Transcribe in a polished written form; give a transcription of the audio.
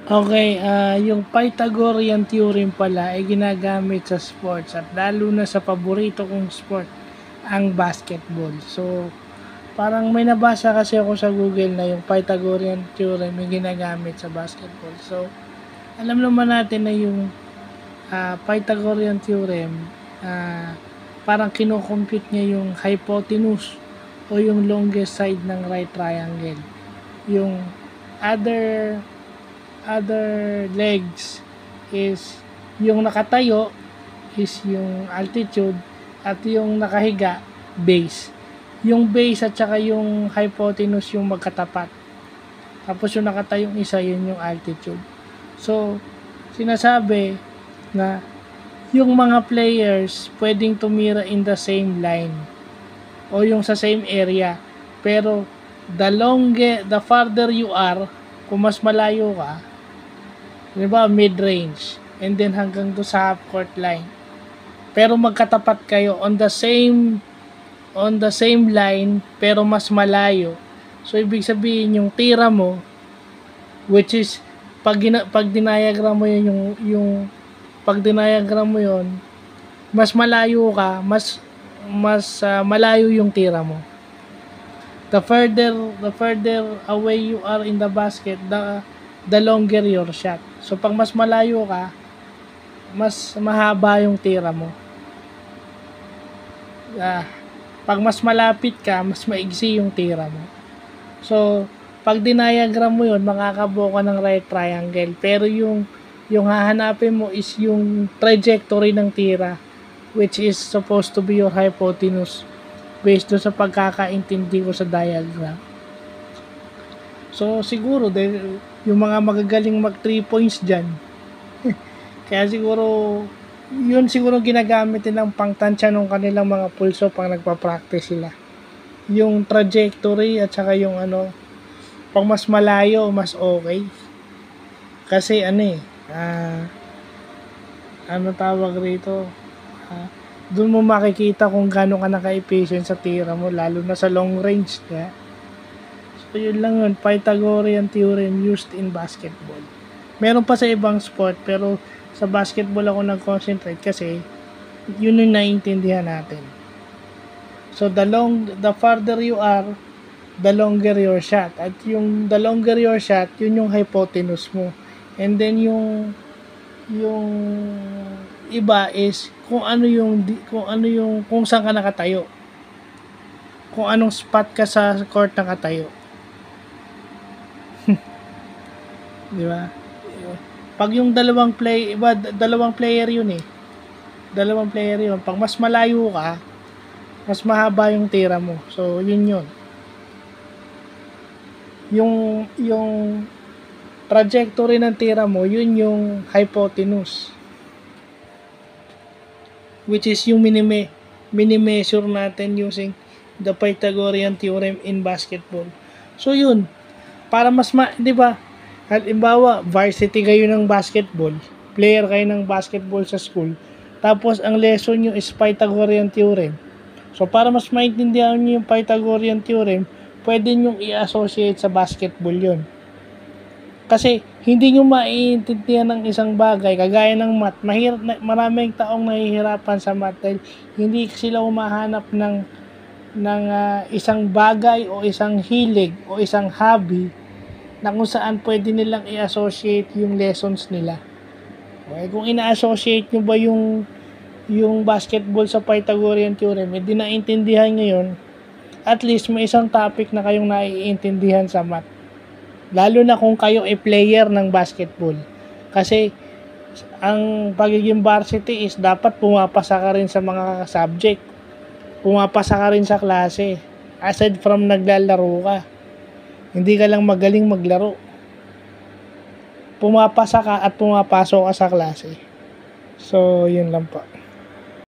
Okay, yung Pythagorean theorem pala ay ginagamit sa sports at lalo na sa paborito kong sport, ang basketball. So, parang may nabasa kasi ako sa Google na yung Pythagorean theorem ay ginagamit sa basketball. So, alam naman natin na yung Pythagorean theorem, ah, parang kinocompute niya yung hypotenuse o yung longest side ng right triangle. Yung other legs is yung nakatayo is yung altitude at yung nakahiga base. Yung base at saka yung hypotenuse yung magkatapat. Tapos yung nakatayong isa yun yung altitude. So, sinasabi na yung mga players pwedeng tumira in the same line o yung sa same area. Pero the farther you are, kung mas malayo ka, di ba, mid-range, and then hanggang do sa half court line. Pero magkatapat kayo on the same line pero mas malayo. So ibig sabihin yung tira mo, which is pag dinayagram mo yung pag dinayagram mo yon, mas malayo ka, mas malayo yung tira mo. The further away you are in the basket, the longer your shot. So pag mas malayo ka, mas mahaba yung tira mo. Pag mas malapit ka, mas maigsi yung tira mo. So, pag dinayagram mo yun, makakabuo ka ng right triangle. Pero yung hahanapin mo is yung trajectory ng tira, which is supposed to be your hypotenuse based doon sa pagkakaintindi ko sa diagram. So, siguro, yung mga magagaling mag 3 points dyan, kaya siguro, yun siguro ginagamit nilang pangtansya ng kanilang mga pulso pang nagpa-practice sila. Yung trajectory at saka yung pag mas malayo, mas okay. Kasi tawag rito, doon mo makikita kung gaano ka naka-efficient sa tira mo, lalo na sa long range. Yeah? So yun lang yun, Pythagorean theorem used in basketball. Meron pa sa ibang sport, pero sa basketball ako nag-concentrate kasi yun yung naiintindihan natin. So the farther you are, the longer your shot. At yung the longer your shot, yun yung hypotenuse mo. And then yung iba is kung saan ka nakatayo. Kung anong spot ka sa court nakatayo. Di ba? Pag yung dalawang player yun eh. Dalawang player yun. Pag mas malayo ka, mas mahaba yung tira mo. So, yun. Yung trajectory ng tira mo, yun yung hypotenuse. Which is yung mini-measure natin using the Pythagorean theorem in basketball. So, yun. Para mas di ba? Halimbawa, varsity kayo ng basketball, player kayo ng basketball sa school, tapos ang lesson nyo is Pythagorean theorem. So, para mas maintindihan nyo yung Pythagorean theorem, pwede nyo i-associate sa basketball yon. Kasi, hindi nyo maiintindihan ng isang bagay, kagaya ng math. Maraming taong nahihirapan sa math dahil hindi sila umahanap ng isang bagay o isang hilig o isang hobby na kung saan pwede nilang i-associate yung lessons nila. Okay? Kung ina-associate nyo ba yung basketball sa Pythagorean theorem, hindi naintindihan nyo yun, at least may isang topic na kayong naiintindihan sa math. Lalo na kung kayo ay player ng basketball. Kasi, ang pagiging varsity is dapat pumapasa ka rin sa mga subject. Pumapasa ka rin sa klase. Aside from naglalaro ka. Hindi ka lang magaling maglaro. Pumapasa ka at pumapasok ka sa klase. So, yun lang po.